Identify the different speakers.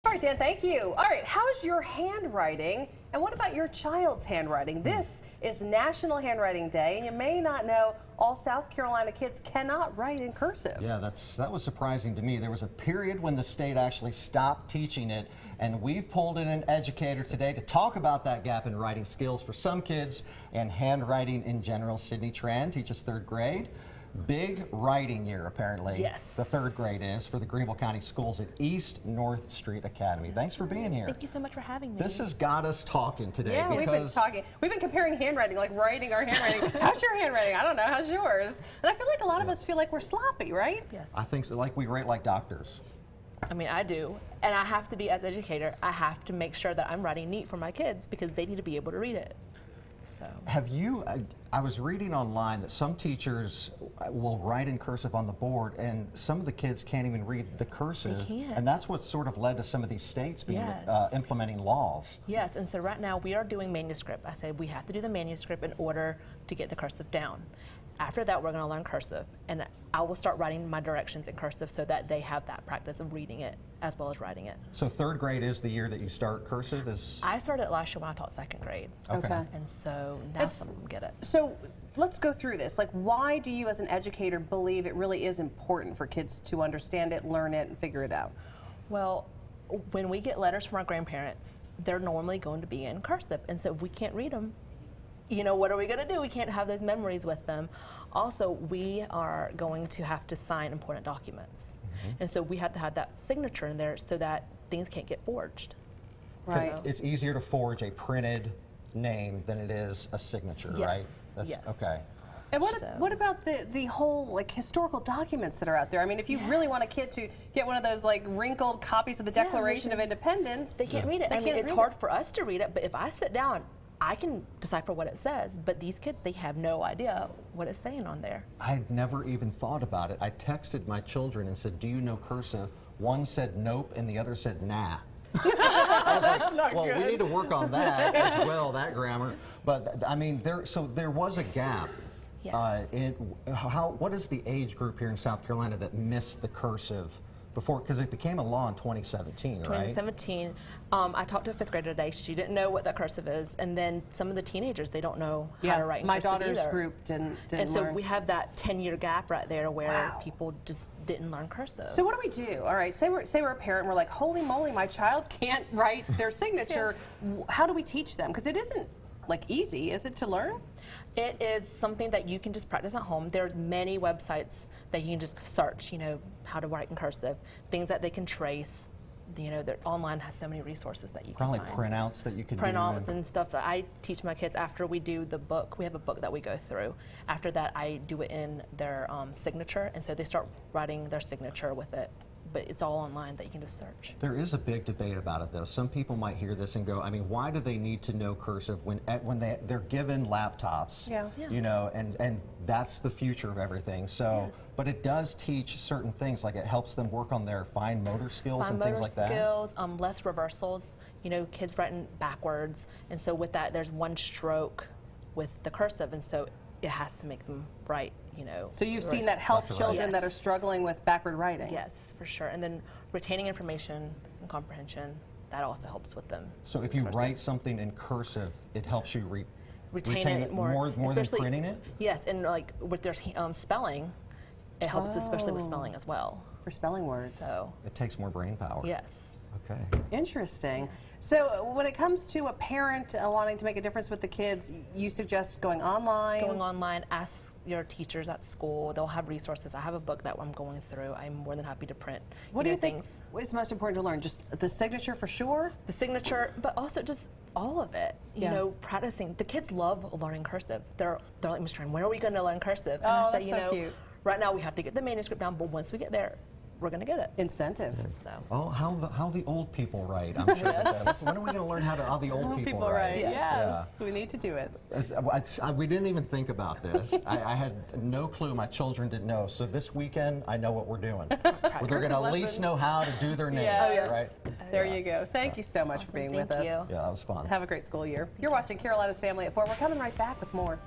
Speaker 1: All right, Dan, thank you. All right, how's your handwriting? And what about your child's handwriting? This is National Handwriting Day, and you may not know all South Carolina kids cannot write in cursive.
Speaker 2: Yeah, that was surprising to me. There was a period when the state actually stopped teaching it, and we've pulled in an educator today to talk about that gap in writing skills for some kids and handwriting in general. Sydney Tran teaches 3rd grade. Big writing year, apparently.
Speaker 3: Yes.
Speaker 2: The 3rd grade is for the Greenville County Schools at East North Street Academy. Thanks for being here.
Speaker 3: Thank you so much for having me.
Speaker 2: This has got us talking today.
Speaker 1: Yeah, we've been talking. We've been comparing handwriting, like writing our handwriting. How's your handwriting? I don't know. How's yours? And I feel like a lot of us feel like we're sloppy, right?
Speaker 3: Yes.
Speaker 2: I think so, like we write like doctors.
Speaker 3: I mean, I do. And I have to be, as educator, I have to make sure that I'm writing neat for my kids because they need to be able to read it. So.
Speaker 2: Have you, I was reading online that some teachers will write in cursive on the board and some of the kids can't even read the cursive.
Speaker 3: They can't.
Speaker 2: And that's what sort of led to some of these states being implementing laws.
Speaker 3: Yes, and so right now we are doing manuscript. I say we have to do the manuscript in order to get the cursive down. After that, we're going to learn cursive, and I will start writing my directions in cursive so that they have that practice of reading it as well as writing it.
Speaker 2: So 3rd grade is the year that you start cursive?
Speaker 3: I started last year when I taught 2nd grade.
Speaker 1: Okay.
Speaker 3: And so now some of them get it.
Speaker 1: So let's go through this. Like, why do you as an educator believe it really is important for kids to understand it, learn it, and figure it out?
Speaker 3: Well, when we get letters from our grandparents, they're normally going to be in cursive, and so if we can't read them, you know, what are we going to do? We can't have those memories with them. Also, we are going to have to sign important documents. And so we have to have that signature in there so that things can't get forged.
Speaker 1: Right.
Speaker 3: So.
Speaker 2: It's easier to forge a printed name than it is a signature, right? That's,
Speaker 3: yes.
Speaker 2: Okay.
Speaker 1: And what about the whole like historical documents that are out there? I mean, if you really want a kid to get one of those like wrinkled copies of the Declaration of Independence,
Speaker 3: they can't read it. I mean, it's hard for us to read it, but if I sit down, I can decipher what it says, but these kids, they have no idea what it's saying on there.
Speaker 2: I'd never even thought about it. I texted my children and said, do you know cursive? One said nope, and the other said nah. I was like,
Speaker 1: That's not
Speaker 2: well,
Speaker 1: good.
Speaker 2: we need to work on that as well, that grammar. But I mean, there was a gap.
Speaker 3: Yes.
Speaker 2: What is the age group here in South Carolina that missed the cursive before? Because it became a law in 2017, right?
Speaker 3: 2017. I talked to a 5th grader today. She didn't know what that cursive is, and then some of the teenagers, they don't know how to write in
Speaker 1: my
Speaker 3: cursive
Speaker 1: daughter's
Speaker 3: either.
Speaker 1: group didn't
Speaker 3: And so
Speaker 1: learn.
Speaker 3: we have that 10-year gap right there where people just didn't learn cursive.
Speaker 1: So what do we do? All right, say we're a parent and we're like, holy moly, my child can't write their signature. How do we teach them? Because it isn't like easy, is it, to learn?
Speaker 3: It is something that you can just practice at home. There's many websites that you can just search, you know, how to write in cursive, things that they can trace. You know, online has so many resources that you can
Speaker 2: Probably
Speaker 3: find.
Speaker 2: printouts that you can do.
Speaker 3: Printouts and stuff that I teach my kids after we do the book. We have a book that we go through. After that, I do it in their signature, and so they start writing their signature with it. But it's all online that you can just search.
Speaker 2: There is a big debate about it, though. Some people might hear this and go, I mean, why do they need to know cursive when they're given laptops?
Speaker 1: Yeah.
Speaker 2: You know, and that's the future of everything. So, but it does teach certain things, like it helps them work on their fine motor skills and things like that.
Speaker 3: Fine motor skills, less reversals. You know, kids writing backwards, and so with that, there's one stroke with the cursive, and so it has to make them write, you know.
Speaker 1: So you've seen that help children that are struggling with backward writing?
Speaker 3: Yes, for sure. And then retaining information and comprehension, that also helps with them.
Speaker 2: So if you write something in cursive, it helps you
Speaker 3: retain it more
Speaker 2: than printing it?
Speaker 3: Yes, and like with their spelling, it helps especially with spelling as well.
Speaker 1: For spelling words.
Speaker 3: So
Speaker 2: it takes more brain power.
Speaker 3: Yes.
Speaker 2: Okay.
Speaker 1: Interesting. So when it comes to a parent wanting to make a difference with the kids, you suggest going online?
Speaker 3: Going online, ask your teachers at school. They'll have resources. I have a book that I'm going through. I'm more than happy to print.
Speaker 1: What do you think is most important to learn? Just the signature for sure?
Speaker 3: The signature, but also just all of it. You know, practicing. The kids love learning cursive. They're like, Ms. Tran, when are we going to learn cursive? And
Speaker 1: Oh,
Speaker 3: I say,
Speaker 1: that's so cute.
Speaker 3: Right now we have to get the manuscript down, but once we get there, we're going to get it.
Speaker 1: Incentive.
Speaker 3: So.
Speaker 2: Oh, how the old people write, I'm sure. When are we going to learn how the old people write?
Speaker 1: Yes,
Speaker 2: Yeah.
Speaker 1: we need to do it.
Speaker 2: We didn't even think about this. I had no clue. My children didn't know. So this weekend, I know what we're doing. They're going to at least know how to do their name, right?
Speaker 1: There you go. Thank you so much for being with us.
Speaker 2: Yeah, that was fun.
Speaker 1: Have a great school year. You're watching Carolina's Family at 4. We're coming right back with more.